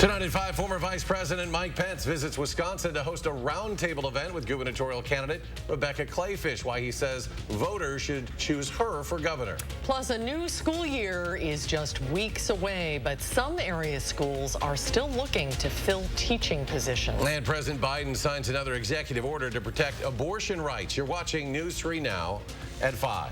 Tonight at 5, former Vice President Mike Pence visits Wisconsin to host a roundtable event with gubernatorial candidate Rebecca Clayfish, why he says voters should choose her for governor. Plus, a new school year is just weeks away, but some area schools are still looking to fill teaching positions. And President Biden signs another executive order to protect abortion rights. You're watching News 3 now at 5.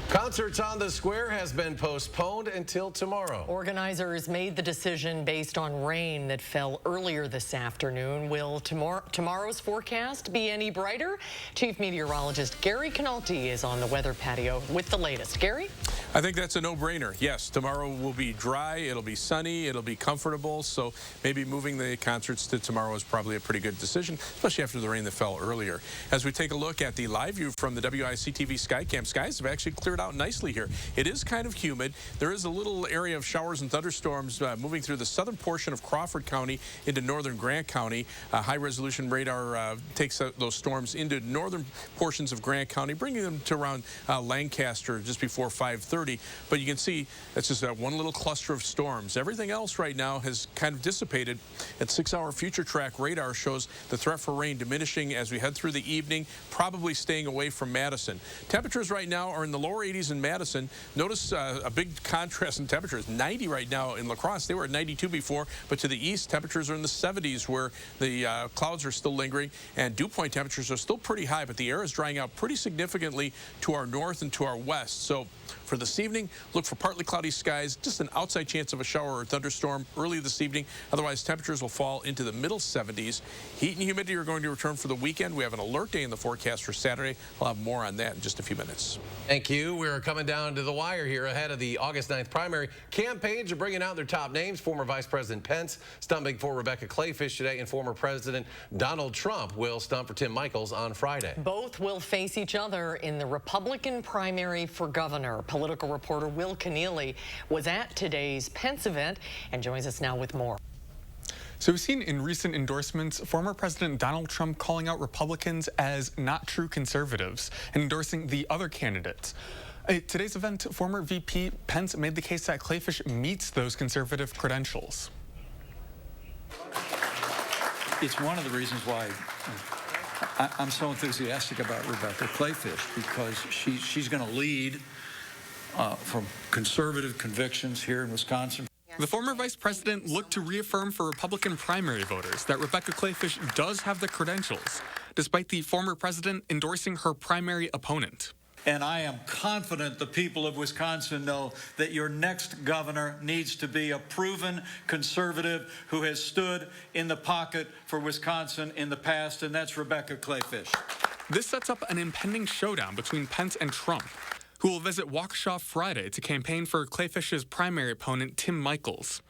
Concerts on the Square has been postponed until tomorrow. Organizers made the decision based on rain that fell earlier this afternoon. Will tomorrow's forecast be any brighter? Chief Meteorologist Gary Canalti is on the weather patio with the latest. Gary? I think that's a no-brainer. Yes, tomorrow will be dry, it'll be sunny, it'll be comfortable, so maybe moving the concerts to tomorrow is probably a pretty good decision, especially after the rain that fell earlier. As we take a look at the live view from the WISC-TV Skycam, skies have actually cleared out nicely here. It is kind of humid. There is a little area of showers and thunderstorms moving through the southern portion of Crawford County into northern Grant County. High-resolution radar takes those storms into northern portions of Grant County, bringing them to around Lancaster just before 5:30. But you can see that's just one little cluster of storms. Everything else right now has kind of dissipated. At 6-hour future track radar shows the threat for rain diminishing as we head through the evening, probably staying away from Madison. Temperatures right now are in the lower 80s in Madison. Notice a big contrast in temperatures. 90 right now in La Crosse. They were at 92 before, but to the east, temperatures are in the 70s where the clouds are still lingering, and dew point temperatures are still pretty high, but the air is drying out pretty significantly to our north and to our west. So for this evening, look for partly cloudy skies, just an outside chance of a shower or thunderstorm early this evening. Otherwise, temperatures will fall into the middle 70s. Heat and humidity are going to return for the weekend. We have an alert day in the forecast for Saturday. I'll have more on that in just a few minutes. Thank you. We're coming down to the wire here ahead of the August 9th primary. Campaigns are bringing out their top names. Former Vice President Pence stumping for Rebecca Clayfish today, and former President Donald Trump will stump for Tim Michels on Friday. Both will face each other in the Republican primary for governor. Political reporter Will Keneally was at today's Pence event and joins us now with more. So we've seen in recent endorsements former President Donald Trump calling out Republicans as not true conservatives and endorsing the other candidates. At today's event, former VP Pence made the case that Clayfish meets those conservative credentials. It's one of the reasons why I'm so enthusiastic about Rebecca Clayfish, because she's going to lead from conservative convictions here in Wisconsin. The former vice president looked to reaffirm for Republican primary voters that Rebecca Clayfish does have the credentials, despite the former president endorsing her primary opponent. And I am confident the people of Wisconsin know that your next governor needs to be a proven conservative who has stood in the pocket for Wisconsin in the past, and that's Rebecca Clayfish. This sets up an impending showdown between Pence and Trump, who will visit Waukesha Friday to campaign for Clayfish's primary opponent, Tim Michels.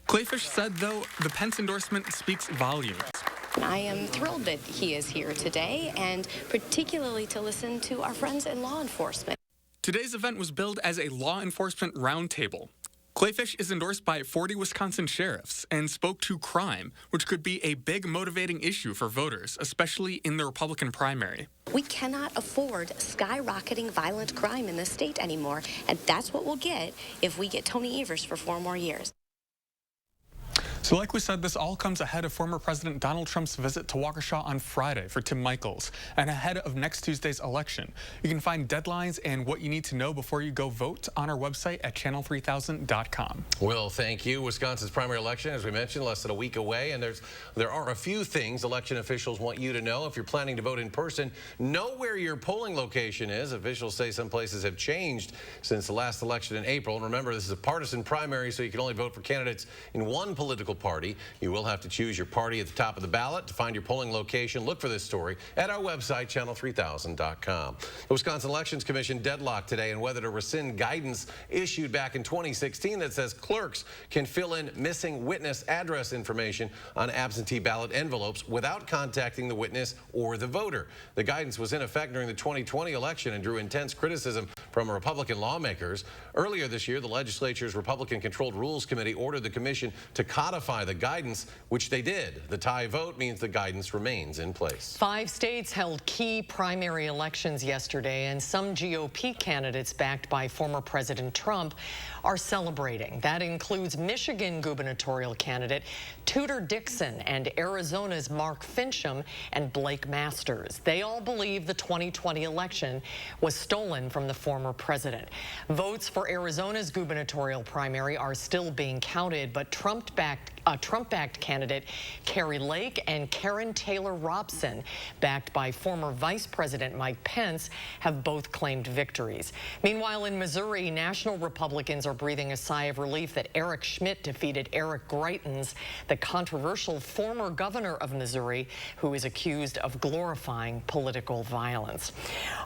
Clayfish said, though, the Pence endorsement speaks volumes. I am thrilled that he is here today, and particularly to listen to our friends in law enforcement. Today's event was billed as a law enforcement roundtable. Clayfish is endorsed by 40 Wisconsin sheriffs and spoke to crime, which could be a big motivating issue for voters, especially in the Republican primary. We cannot afford skyrocketing violent crime in this state anymore, and that's what we'll get if we get Tony Evers for 4 more years. So like we said, this all comes ahead of former President Donald Trump's visit to Waukesha on Friday for Tim Michels, and ahead of next Tuesday's election. You can find deadlines and what you need to know before you go vote on our website at channel3000.com. Well, thank you. Wisconsin's primary election, as we mentioned, less than a week away, and there are a few things election officials want you to know. If you're planning to vote in person, know where your polling location is. Officials say some places have changed since the last election in April. And remember, this is a partisan primary, so you can only vote for candidates in one political party. You will have to choose your party at the top of the ballot. To find your polling location, look for this story at our website, channel3000.com. The Wisconsin Elections Commission deadlocked today on whether to rescind guidance issued back in 2016 that says clerks can fill in missing witness address information on absentee ballot envelopes without contacting the witness or the voter. The guidance was in effect during the 2020 election and drew intense criticism from Republican lawmakers. Earlier this year, the legislature's Republican-controlled Rules Committee ordered the commission to codify the guidance, which they did. The tie vote means the guidance remains in place. 5 states held key primary elections yesterday, and some GOP candidates backed by former President Trump are celebrating. That includes Michigan gubernatorial candidate Tudor Dixon and Arizona's Mark Fincham and Blake Masters. They all believe the 2020 election was stolen from the former president. Votes for Arizona's gubernatorial primary are still being counted, but Trump-backed candidate Carrie Lake and Karen Taylor Robson, backed by former Vice President Mike Pence, have both claimed victories. Meanwhile, in Missouri, national Republicans are breathing a sigh of relief that Eric Schmidt defeated Eric Greitens, the controversial former governor of Missouri, who is accused of glorifying political violence.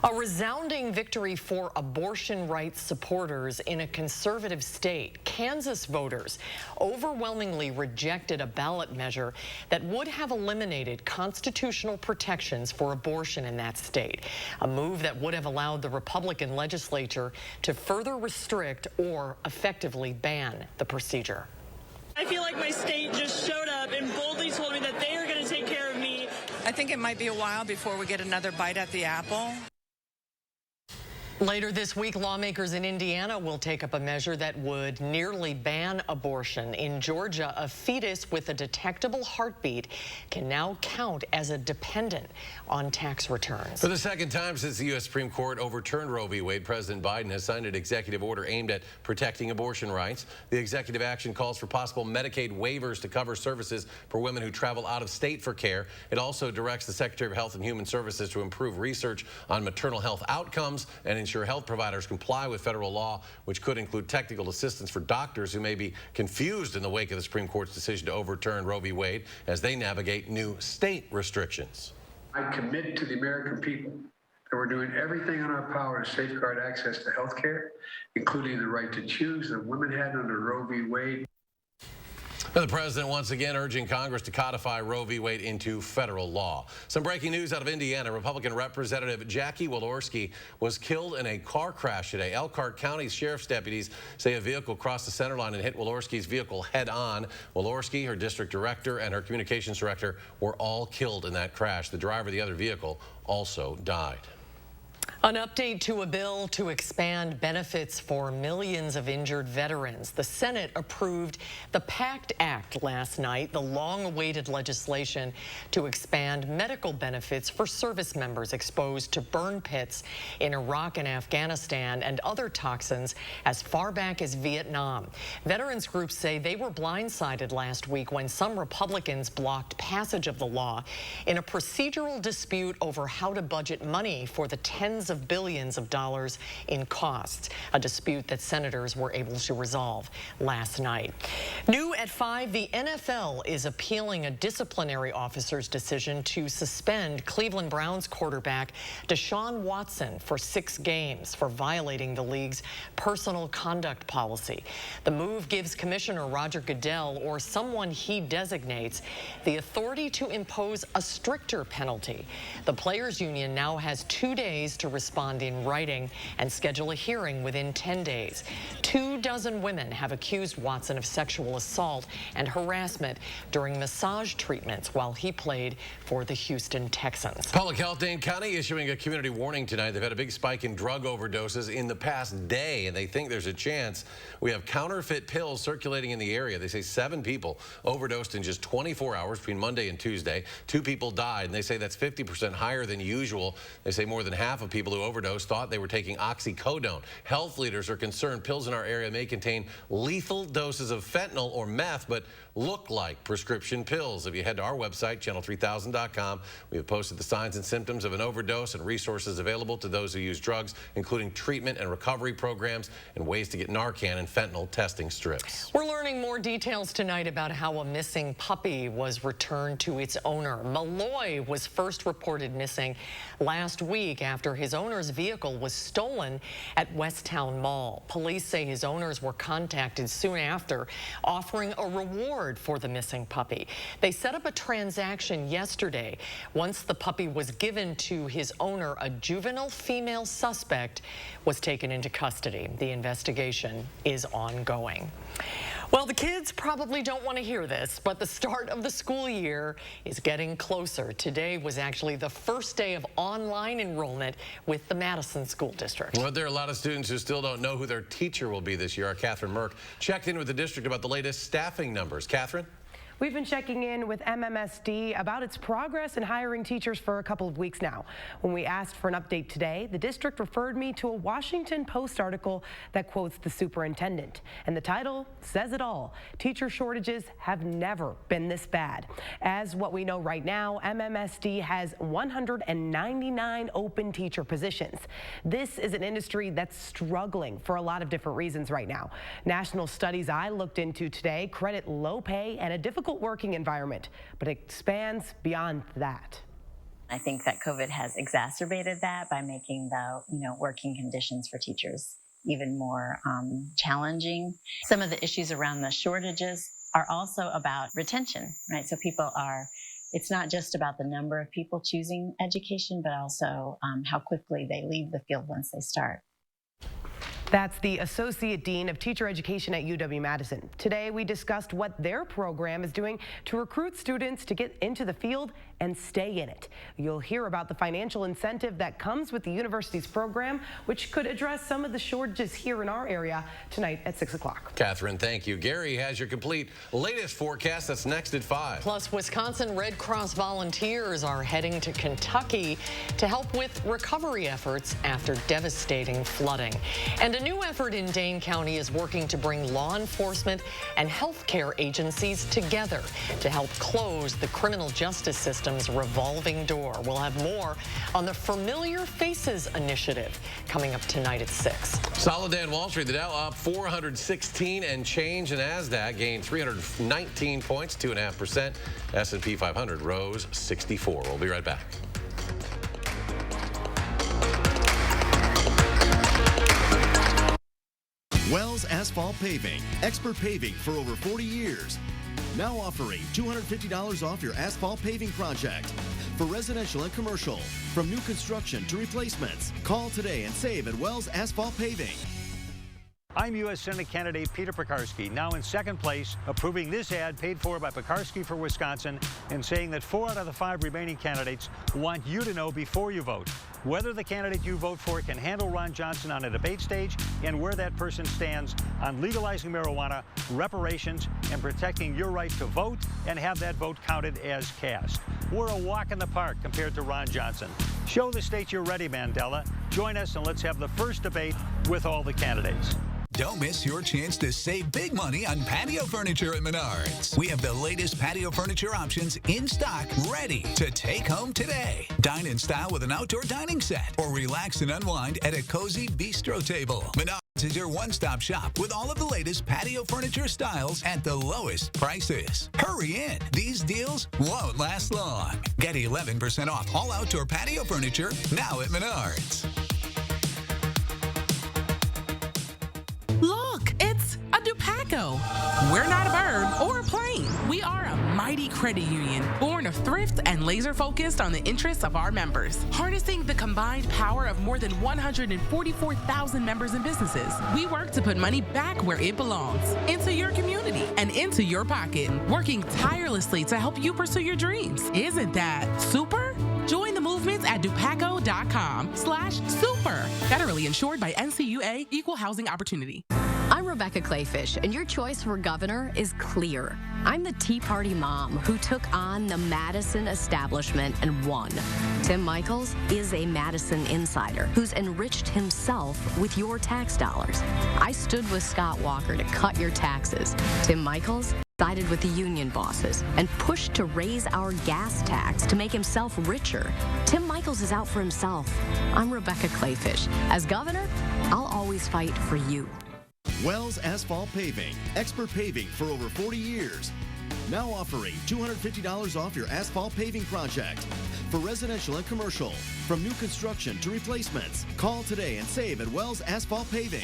A resounding victory for abortion rights supporters in a conservative state. Kansas voters overwhelmingly rejected a ballot measure that would have eliminated constitutional protections for abortion in that state, a move that would have allowed the Republican legislature to further restrict or effectively ban the procedure. I feel like my state just showed up and boldly told me that they are going to take care of me. I think it might be a while before we get another bite at the apple. Later this week, lawmakers in Indiana will take up a measure that would nearly ban abortion. In Georgia, a fetus with a detectable heartbeat can now count as a dependent on tax returns. For the second time since the U.S. Supreme Court overturned Roe v. Wade, President Biden has signed an executive order aimed at protecting abortion rights. The executive action calls for possible Medicaid waivers to cover services for women who travel out of state for care. It also directs the Secretary of Health and Human Services to improve research on maternal health outcomes and ensure health providers comply with federal law, which could include technical assistance for doctors who may be confused in the wake of the Supreme Court's decision to overturn Roe v. Wade as they navigate new state restrictions. I commit to the American people that we're doing everything in our power to safeguard access to health care, including the right to choose that women had under Roe v. Wade. The president once again urging Congress to codify Roe v. Wade into federal law. Some breaking news out of Indiana. Republican Representative Jackie Walorski was killed in a car crash today. Elkhart County Sheriff's deputies say a vehicle crossed the center line and hit Walorski's vehicle head on. Walorski, her district director, and her communications director were all killed in that crash. The driver of the other vehicle also died. An update to a bill to expand benefits for millions of injured veterans. The Senate approved the PACT Act last night, the long-awaited legislation to expand medical benefits for service members exposed to burn pits in Iraq and Afghanistan and other toxins as far back as Vietnam. Veterans groups say they were blindsided last week when some Republicans blocked passage of the law in a procedural dispute over how to budget money for the tens of billions of dollars in costs, a dispute that senators were able to resolve last night. New at 5, the NFL is appealing a disciplinary officer's decision to suspend Cleveland Browns quarterback Deshawn Watson for 6 games for violating the league's personal conduct policy. The move gives Commissioner Roger Goodell, or someone he designates, the authority to impose a stricter penalty. The players' union now has 2 days to respond in writing and schedule a hearing within 10 days. 24 women have accused Watson of sexual assault and harassment during massage treatments while he played for the Houston Texans. Public Health Dane County issuing a community warning tonight. They've had a big spike in drug overdoses in the past day, and they think there's a chance we have counterfeit pills circulating in the area. They say 7 people overdosed in just 24 hours between Monday and Tuesday. 2 people died, and they say that's 50% higher than usual. They say more than half of people who overdosed thought they were taking oxycodone. Health leaders are concerned pills in our area may contain lethal doses of fentanyl or meth, but look like prescription pills. If you head to our website, channel3000.com, we have posted the signs and symptoms of an overdose and resources available to those who use drugs, including treatment and recovery programs and ways to get Narcan and fentanyl testing strips. We're learning more details tonight about how a missing puppy was returned to its owner. Malloy was first reported missing last week after his his owner's vehicle was stolen at Westtown Mall. Police say his owners were contacted soon after, offering a reward for the missing puppy. They set up a transaction yesterday. Once the puppy was given to his owner, a juvenile female suspect was taken into custody. The investigation is ongoing. Well, the kids probably don't want to hear this, but the start of the school year is getting closer. Today was actually the first day of online enrollment with the Madison School District. Well, there are a lot of students who still don't know who their teacher will be this year. Our Catherine Merck checked in with the district about the latest staffing numbers. Catherine? We've been checking in with Mmsd about its progress in hiring teachers for a couple of weeks now. When we asked for an update today, the district referred me to a Washington Post article that quotes the superintendent. And the title says it all. Teacher shortages have never been this bad. As what we know right now, Mmsd has 199 open teacher positions. This is an industry that's struggling for a lot of different reasons right now. National studies I looked into today credit low pay and a difficult working environment, but it expands beyond that. I think that COVID has exacerbated that by making the working conditions for teachers even more challenging. Some of the issues around the shortages are also about retention, right? So it's not just about the number of people choosing education, but also how quickly they leave the field once they start. That's the Associate Dean of Teacher Education at UW-Madison. Today, we discussed what their program is doing to recruit students to get into the field and stay in it. You'll hear about the financial incentive that comes with the university's program, which could address some of the shortages here in our area tonight at 6 o'clock. Catherine, thank you. Gary has your complete latest forecast. That's next at 5. Plus, Wisconsin Red Cross volunteers are heading to Kentucky to help with recovery efforts after devastating flooding. And a new effort in Dane County is working to bring law enforcement and healthcare agencies together to help close the criminal justice system's revolving door. We'll have more on the Familiar Faces initiative coming up tonight at 6. Solid day on Wall Street. The Dow up 416 and change, and NASDAQ gained 319 points, 2.5%. S&P 500 rose 64. We'll be right back. Wells Asphalt Paving, expert paving for over 40 years. Now offering $250 off your asphalt paving project. For residential and commercial, from new construction to replacements. Call today and save at Wells Asphalt Paving. I'm U.S. Senate candidate Peter Pekarsky, now in second place, approving this ad paid for by Pekarsky for Wisconsin and saying that 4 out of the 5 remaining candidates want you to know before you vote whether the candidate you vote for can handle Ron Johnson on a debate stage and where that person stands on legalizing marijuana, reparations, and protecting your right to vote and have that vote counted as cast. We're a walk in the park compared to Ron Johnson. Show the state you're ready, Mandela. Join us and let's have the first debate with all the candidates. Don't miss your chance to save big money on patio furniture at Menards. We have the latest patio furniture options in stock, ready to take home today. Dine in style with an outdoor dining set, or relax and unwind at a cozy bistro table. Menards is your one-stop shop with all of the latest patio furniture styles at the lowest prices. Hurry in. These deals won't last long. Get 11% off all outdoor patio furniture now at Menards. Look, it's a Dupaco. We're not a bird or a plane. We are a mighty credit union, born of thrift and laser focused on the interests of our members. Harnessing the combined power of more than 144,000 members and businesses, we work to put money back where it belongs, into your community and into your pocket, working tirelessly to help you pursue your dreams. Isn't that super? Join the movement at dupaco.com/super. Federally insured by NCUA, Equal Housing Opportunity. I'm Rebecca Clayfish, and your choice for governor is clear. I'm the Tea Party mom who took on the Madison establishment and won. Tim Michaels is a Madison insider who's enriched himself with your tax dollars. I stood with Scott Walker to cut your taxes. Tim Michaels sided with the union bosses and pushed to raise our gas tax to make himself richer. Tim Michaels is out for himself. I'm Rebecca Clayfish. As governor, I'll always fight for you. Wells Asphalt Paving, expert paving for over 40 years. Now offering $250 off your asphalt paving project. for residential and commercial. From new construction to replacements. Call today and save at Wells Asphalt Paving.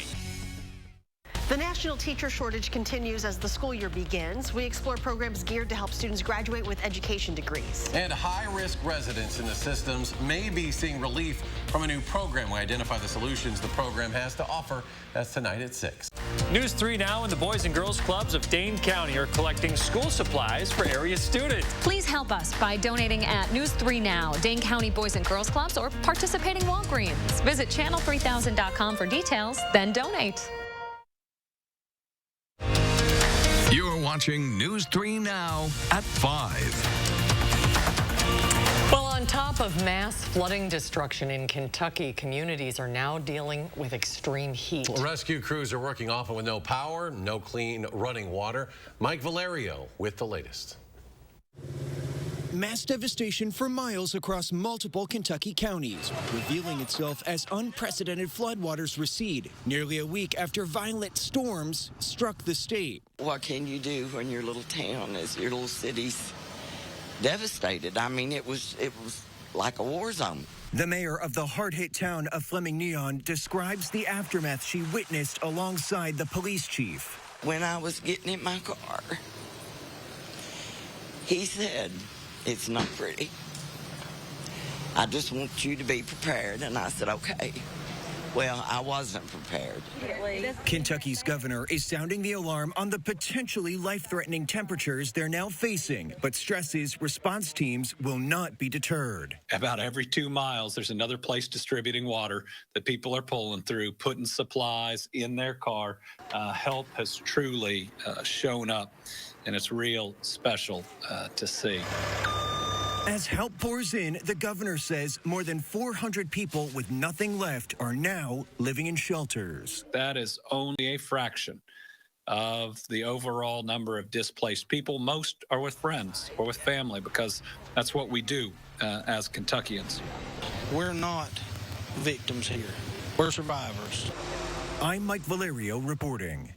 The national teacher shortage continues as the school year begins. We explore programs geared to help students graduate with education degrees. And high-risk residents in the systems may be seeing relief from a new program. We identify the solutions the program has to offer. That's tonight at 6. News 3 now, and the Boys and Girls Clubs of Dane County are collecting school supplies for area students. Please help us by donating at News 3 Now, Dane County Boys and Girls Clubs, or participating Walgreens. Visit channel3000.com for details, then donate. You're watching News 3 Now at 5. Well, on top of mass flooding destruction in Kentucky, communities are now dealing with extreme heat. Rescue crews are working often with no power, no clean running water. Mike Valerio with the latest. Mass devastation for miles across multiple Kentucky counties, revealing itself as unprecedented floodwaters recede nearly a week after violent storms struck the state. What can you do when your little town is, your little city's devastated? I mean, it was like a war zone. The mayor of the hard-hit town of Fleming Neon describes the aftermath she witnessed alongside the police chief. When I was getting in my car, he said, "It's not pretty. I just want you to be prepared." And I said, okay. Well, I wasn't prepared. Kentucky's governor is sounding the alarm on the potentially life-threatening temperatures they're now facing, but stresses response teams will not be deterred. About every 2 miles, there's another place distributing water that people are pulling through, putting supplies in their car. Help has truly shown up, and it's real special to see. As help pours in, the governor says more than 400 people with nothing left are now living in shelters. That is only a fraction of the overall number of displaced people. Most are with friends or with family because that's what we do as Kentuckians. We're not victims here. We're survivors. I'm Mike Valerio reporting.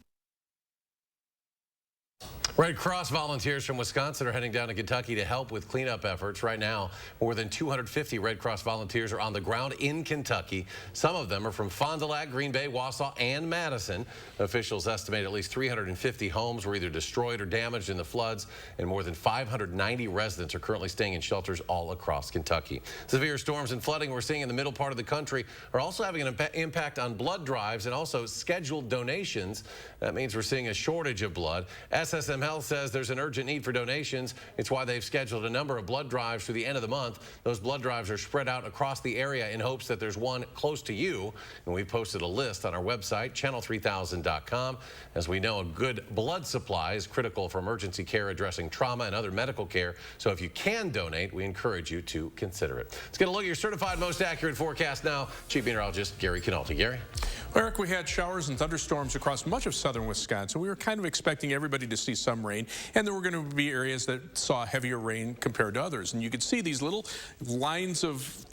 Red Cross volunteers from Wisconsin are heading down to Kentucky to help with cleanup efforts. Right now, more than 250 Red Cross volunteers are on the ground in Kentucky. Some of them are from Fond du Lac, Green Bay, Wausau, and Madison. Officials estimate at least 350 homes were either destroyed or damaged in the floods, and more than 590 residents are currently staying in shelters all across Kentucky. Severe storms and flooding we're seeing in the middle part of the country are also having an impact on blood drives and also scheduled donations. That means we're seeing a shortage of blood. SSM Health says there's an urgent need for donations. It's why they've scheduled a number of blood drives through the end of the month. Those blood drives are spread out across the area in hopes that there's one close to you. And we've posted a list on our website, channel3000.com. As we know, a good blood supply is critical for emergency care addressing trauma and other medical care. So if you can donate, we encourage you to consider it. Let's get a look at your certified most accurate forecast now. Chief Meteorologist Gary Canalti. Gary? Eric, we had showers and thunderstorms across much of southern Wisconsin. We were kind of expecting everybody to see some rain, and there were going to be areas that saw heavier rain compared to others. And you could see these little lines of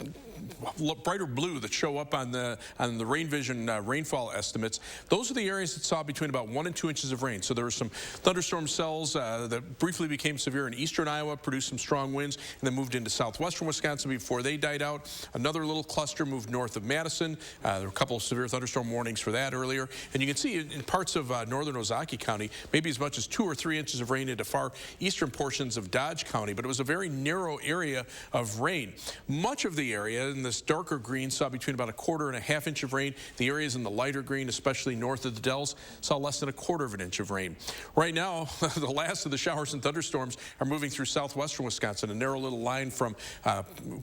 brighter blue that show up on the rain vision rainfall estimates. Those are the areas that saw between about 1 and 2 inches of rain. So there were some thunderstorm cells that briefly became severe in eastern Iowa, produced some strong winds, and then moved into southwestern Wisconsin before they died out. Another little cluster moved north of Madison. There were a couple of severe thunderstorm warnings for that earlier. And you can see in parts of northern Ozaukee County, maybe as much as 2 or 3 inches of rain into far eastern portions of Dodge County, but it was a very narrow area of rain. Much of the area in this darker green saw between about 1/4 and 1/2 inch of rain. The areas in the lighter green, especially north of the Dells, saw less than 1/4 of an inch of rain. Right now, the last of the showers and thunderstorms are moving through southwestern Wisconsin, a narrow little line from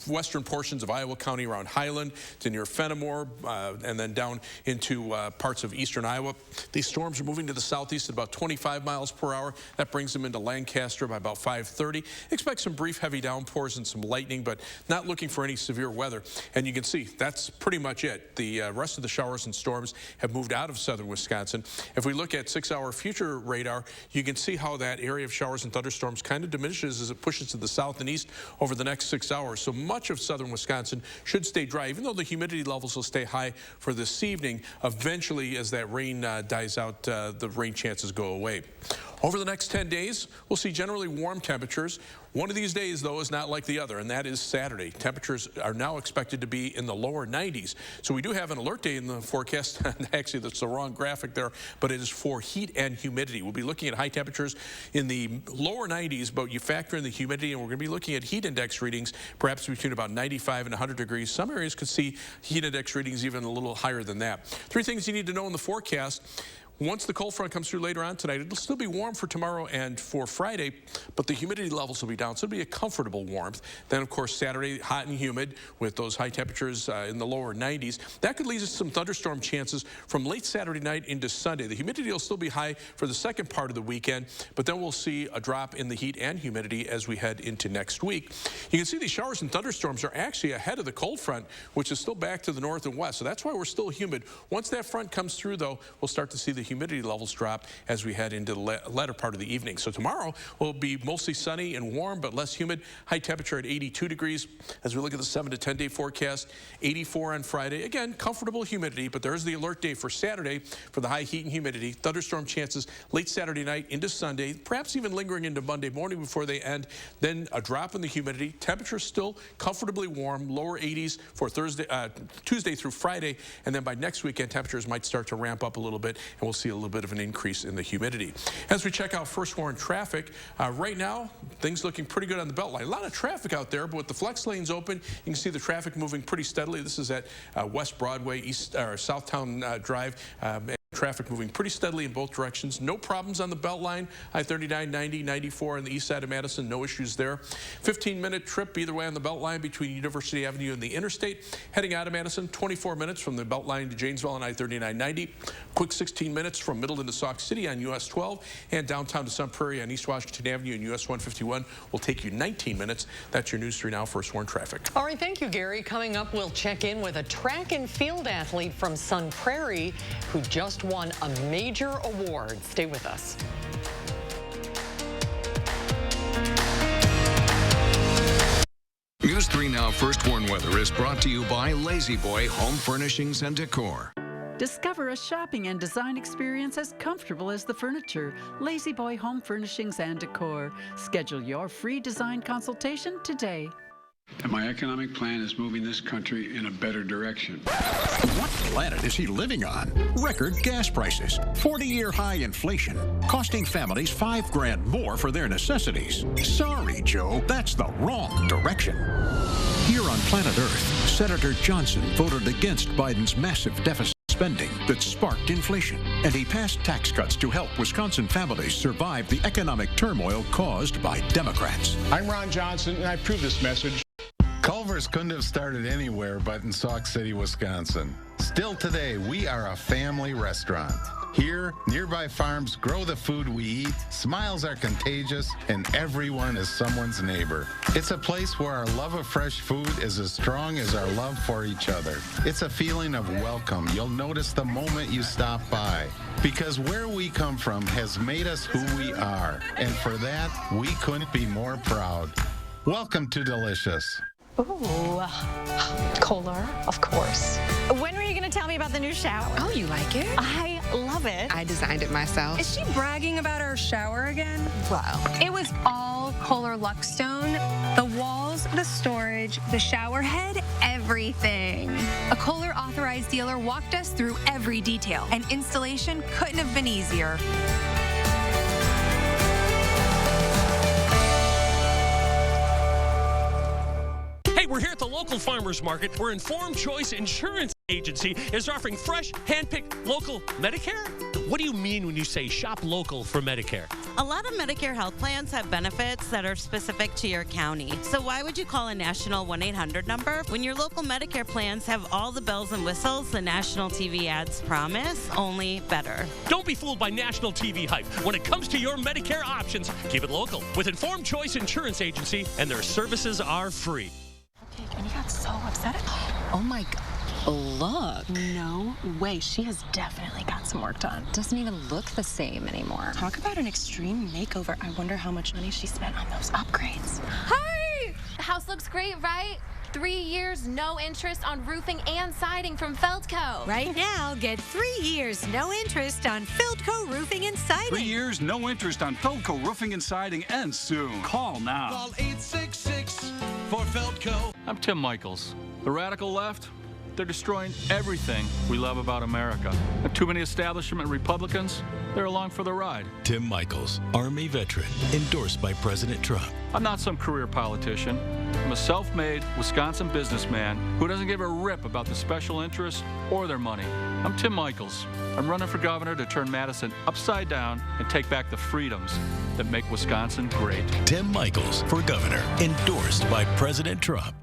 western portions of Iowa County around Highland to near Fenimore, and then down into parts of eastern Iowa. These storms are moving to the southeast at about 25 miles per hour. That brings them into Lancaster by about 5:30. Expect some brief heavy downpours and some lightning, but not looking for any severe weather. And you can see that's pretty much it. The rest of the showers and storms have moved out of southern Wisconsin. If we look at 6-hour future radar, you can see how that area of showers and thunderstorms kind of diminishes as it pushes to the south and east over the next 6 hours. So much of southern Wisconsin should stay dry, even though the humidity levels will stay high for this evening. Eventually, as that rain dies out, the rain chances go away. Over the next 10 days, we'll see generally warm temperatures. One of these days, though, is not like the other, and that is Saturday. Temperatures are now expected to be in the lower 90s. So we do have an alert day in the forecast. Actually, that's the wrong graphic there, but it is for heat and humidity. We'll be looking at high temperatures in the lower 90s, but you factor in the humidity, and we're going to be looking at heat index readings perhaps between about 95 and 100 degrees. Some areas could see heat index readings even a little higher than that. 3 things you need to know in the forecast. Once the cold front comes through later on tonight, it'll still be warm for tomorrow and for Friday, but the humidity levels will be down, so it'll be a comfortable warmth. Then, of course, Saturday, hot and humid with those high temperatures in the lower 90s. That could lead to some thunderstorm chances from late Saturday night into Sunday. The humidity will still be high for the second part of the weekend, but then we'll see a drop in the heat and humidity as we head into next week. You can see these showers and thunderstorms are actually ahead of the cold front, which is still back to the north and west, so that's why we're still humid. Once that front comes through, though, we'll start to see the humidity levels drop as we head into the latter part of the evening. So tomorrow will be mostly sunny and warm, but less humid. High temperature at 82 degrees. As we look at the 7 to 10 day forecast, 84 on Friday. Again, comfortable humidity, but there's the alert day for Saturday for the high heat and humidity. Thunderstorm chances late Saturday night into Sunday, perhaps even lingering into Monday morning before they end. Then a drop in the humidity. Temperature still comfortably warm, lower 80s for Tuesday through Friday, and then by next weekend, temperatures might start to ramp up a little bit, and we'll see a little bit of an increase in the humidity. As we check out first warn traffic, right now, things looking pretty good on the Beltline. A lot of traffic out there, but with the flex lanes open, you can see the traffic moving pretty steadily. This is at West Broadway, Southtown Drive. Traffic moving pretty steadily in both directions. No problems on the Beltline. I-39, 90, 94 on the east side of Madison. No issues there. 15-minute trip either way on the Beltline between University Avenue and the interstate. Heading out of Madison, 24 minutes from the Beltline to Janesville on I-39, 90. Quick 16 minutes from Middleton to Sauk City on US 12. And downtown to Sun Prairie on East Washington Avenue and US 151 will take you 19 minutes. That's your News 3 Now First Warn traffic. All right, thank you, Gary. Coming up, we'll check in with a track and field athlete from Sun Prairie who just won a major award. Stay with us. News 3 Now First Warn Weather is brought to you by Lazy Boy Home Furnishings and Decor. Discover a shopping and design experience as comfortable as the furniture. Lazy Boy Home Furnishings and Decor. Schedule your free design consultation today. And my economic plan is moving this country in a better direction. What planet is he living on? Record gas prices, 40-year high inflation, costing families $5 grand more for their necessities. Sorry, Joe, that's the wrong direction. Here on planet Earth, Senator Johnson voted against Biden's massive deficit spending that sparked inflation, and he passed tax cuts to help Wisconsin families survive the economic turmoil caused by Democrats. I'm Ron Johnson, and I approve this message. Culver's couldn't have started anywhere but in Sauk City, Wisconsin. Still today, we are a family restaurant. Here, nearby farms grow the food we eat, smiles are contagious, and everyone is someone's neighbor. It's a place where our love of fresh food is as strong as our love for each other. It's a feeling of welcome you'll notice the moment you stop by. Because where we come from has made us who we are, and for that, we couldn't be more proud. Welcome to Delicious. Ooh, Kohler, of course. When were you going to tell me about the new shower? Oh, you like it? I love it. I designed it myself. Is she bragging about our shower again? Wow. It was all Kohler Luxe stone. The walls, the storage, the shower head, everything. A Kohler authorized dealer walked us through every detail, and installation couldn't have been easier. Hey, we're here at the local farmers market where Informed Choice Insurance Agency is offering fresh, hand-picked local Medicare. What do you mean when you say shop local for Medicare? A lot of Medicare health plans have benefits that are specific to your county. So why would you call a national 1-800 number when your local Medicare plans have all the bells and whistles the national TV ads promise, only better? Don't be fooled by national TV hype. When it comes to your Medicare options, keep it local with Informed Choice Insurance Agency, and their services are free. And he got so upset. Oh my God. Look. No way. She has definitely got some work done. Doesn't even look the same anymore. Talk about an extreme makeover. I wonder how much money she spent on those upgrades. Hey! The house looks great, right? 3 years, no interest on roofing and siding from Feldco. Right now, get 3 years, no interest on Feldco Roofing and Siding. 3 years, no interest on Feldco Roofing and Siding ends soon. Call now. Call 866 for Feldco. I'm Tim Michaels. The radical left, they're destroying everything we love about America. And too many establishment Republicans, they're along for the ride. Tim Michaels, Army veteran, endorsed by President Trump. I'm not some career politician. I'm a self-made Wisconsin businessman who doesn't give a rip about the special interests or their money. I'm Tim Michaels. I'm running for governor to turn Madison upside down and take back the freedoms that make Wisconsin great. Tim Michaels for governor, endorsed by President Trump.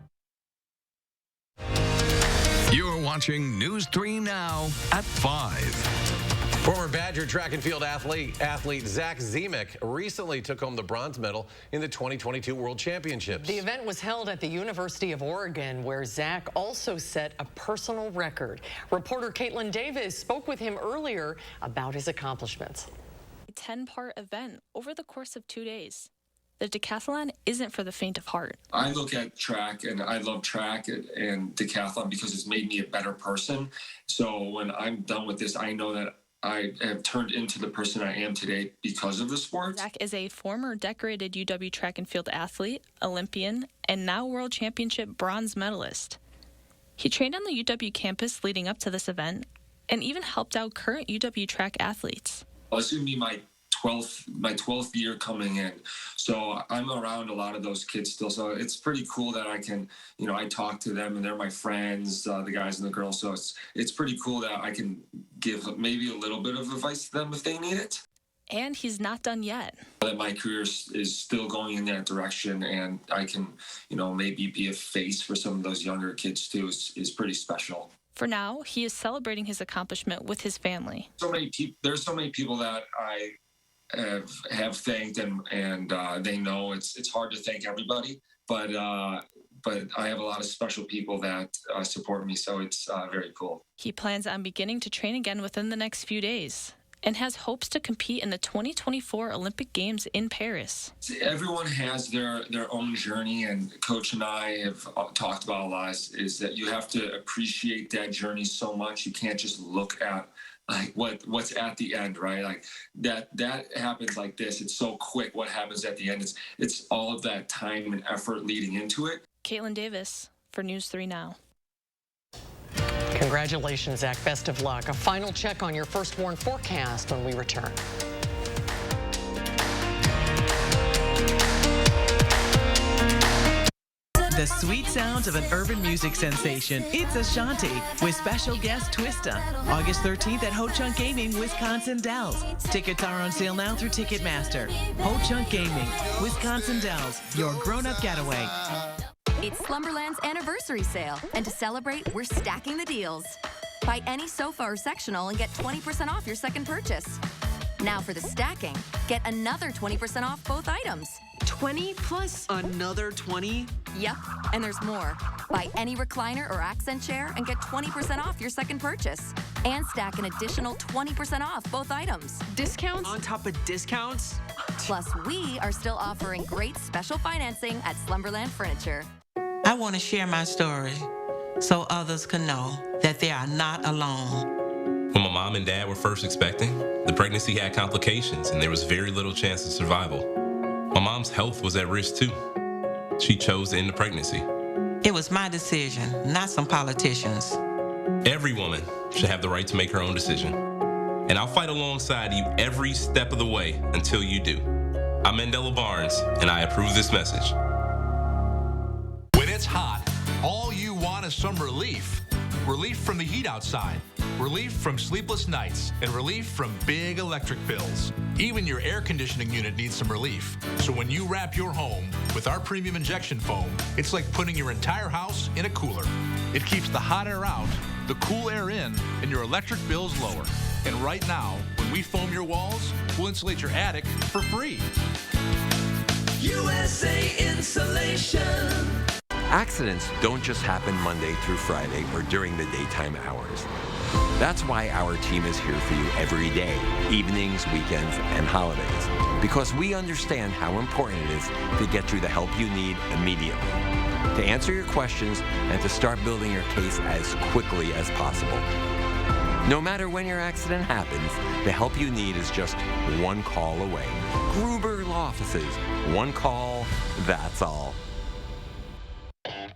You're watching News 3 Now at 5. Former Badger track and field athlete Zach Zemek recently took home the bronze medal in the 2022 World Championships. The event was held at the University of Oregon, where Zach also set a personal record. Reporter Caitlin Davis spoke with him earlier about his accomplishments. A 10-part event over the course of 2 days. The decathlon isn't for the faint of heart. I look at track, and I love track and decathlon because it's made me a better person. So when I'm done with this, I know that I have turned into the person I am today because of the sport. Zach is a former decorated UW track and field athlete, Olympian, and now World Championship bronze medalist. He trained on the UW campus leading up to this event and even helped out current UW track athletes. This would be my 12th year coming in. So I'm around a lot of those kids still. So it's pretty cool that I can, I talk to them and they're my friends, the guys and the girls. So it's pretty cool that I can give maybe a little bit of advice to them if they need it. And he's not done yet. That my career is still going in that direction, and I can, maybe be a face for some of those younger kids too is pretty special. For now, he is celebrating his accomplishment with his family. There's so many people that I have thanked, and they know it's hard to thank everybody, but I have a lot of special people that support me, so it's very cool. He plans on beginning to train again within the next few days and has hopes to compete in the 2024 Olympic Games in Paris. Everyone has their own journey, and Coach and I have talked about a lot is that you have to appreciate that journey so much. You can't just look at like what's at the end, right? Like that happens like this. It's so quick what happens at the end. It's all of that time and effort leading into it. Caitlin Davis for News 3 Now. Congratulations, Zach. Best of luck. A final check on your firstborn forecast when we return. The sweet sounds of an urban music sensation. It's Ashanti with special guest Twista. August 13th at Ho Chunk Gaming, Wisconsin Dells. Tickets are on sale now through Ticketmaster. Ho Chunk Gaming, Wisconsin Dells, your grown-up getaway. It's Slumberland's anniversary sale, and to celebrate, we're stacking the deals. Buy any sofa or sectional and get 20% off your second purchase. Now for the stacking, get another 20% off both items. 20 plus another 20? Yep, and there's more. Buy any recliner or accent chair and get 20% off your second purchase. And stack an additional 20% off both items. Discounts? On top of discounts? Plus, we are still offering great special financing at Slumberland Furniture. I want to share my story so others can know that they are not alone. When my mom and dad were first expecting, the pregnancy had complications and there was very little chance of survival. My mom's health was at risk too. She chose to end the pregnancy. It was my decision, not some politicians. Every woman should have the right to make her own decision. And I'll fight alongside you every step of the way until you do. I'm Mandela Barnes, and I approve this message. When it's hot, all you want is some relief. Relief from the heat outside, relief from sleepless nights, and relief from big electric bills. Even your air conditioning unit needs some relief. So when you wrap your home with our premium injection foam, it's like putting your entire house in a cooler. It keeps the hot air out, the cool air in, and your electric bills lower. And right now, when we foam your walls, we'll insulate your attic for free. USA Insulation. Accidents don't just happen Monday through Friday or during the daytime hours. That's why our team is here for you every day, evenings, weekends, and holidays. because we understand how important it is to get you the help you need immediately, to answer your questions, and to start building your case as quickly as possible. No matter when your accident happens, the help you need is just one call away. Gruber Law Offices. One call, that's all.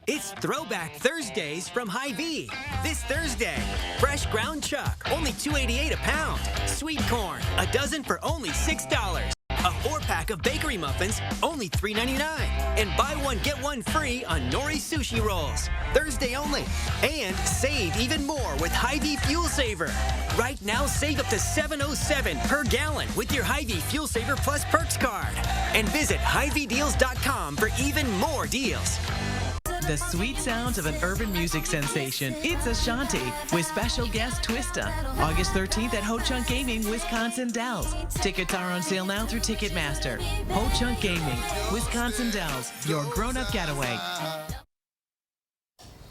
It's Throwback Thursdays from Hy-Vee. This Thursday, fresh ground chuck, only $2.88 a pound. Sweet corn, a dozen for only $6. A 4-pack of bakery muffins, only $3.99. And buy one, get one free on Nori sushi rolls. Thursday only. And save even more with Hy-Vee Fuel Saver. Right now, save up to $7.07 per gallon with your Hy-Vee Fuel Saver Plus Perks card. And visit HyVeeDeals.com for even more deals. The sweet sounds of an urban music sensation. It's Ashanti with special guest Twista. August 13th at Ho Chunk Gaming, Wisconsin Dells. Tickets are on sale now through Ticketmaster. Ho Chunk Gaming, Wisconsin Dells, your grown-up getaway.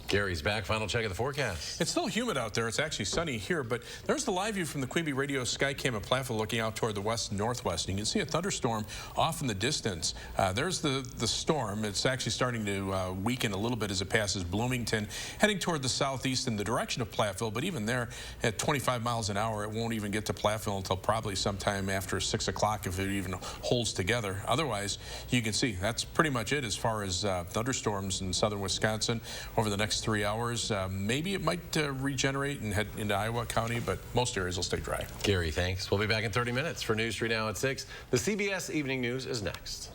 Gary's back. Final check of the forecast. It's still humid out there. It's actually sunny here, but there's the live view from the Queen Radio Skycam at Platteville looking out toward the west-northwest. You can see a thunderstorm off in the distance. There's the storm. It's actually starting to weaken a little bit as it passes Bloomington, heading toward the southeast in the direction of Platteville, but even there at 25 miles an hour, it won't even get to Platteville until probably sometime after 6 o'clock if it even holds together. Otherwise, you can see that's pretty much it as far as thunderstorms in southern Wisconsin over the next 3 hours. Maybe it might regenerate and head into Iowa County, but most areas will stay dry. Gary, thanks. We'll be back in 30 minutes for News 3 Now at 6. The CBS Evening News is next.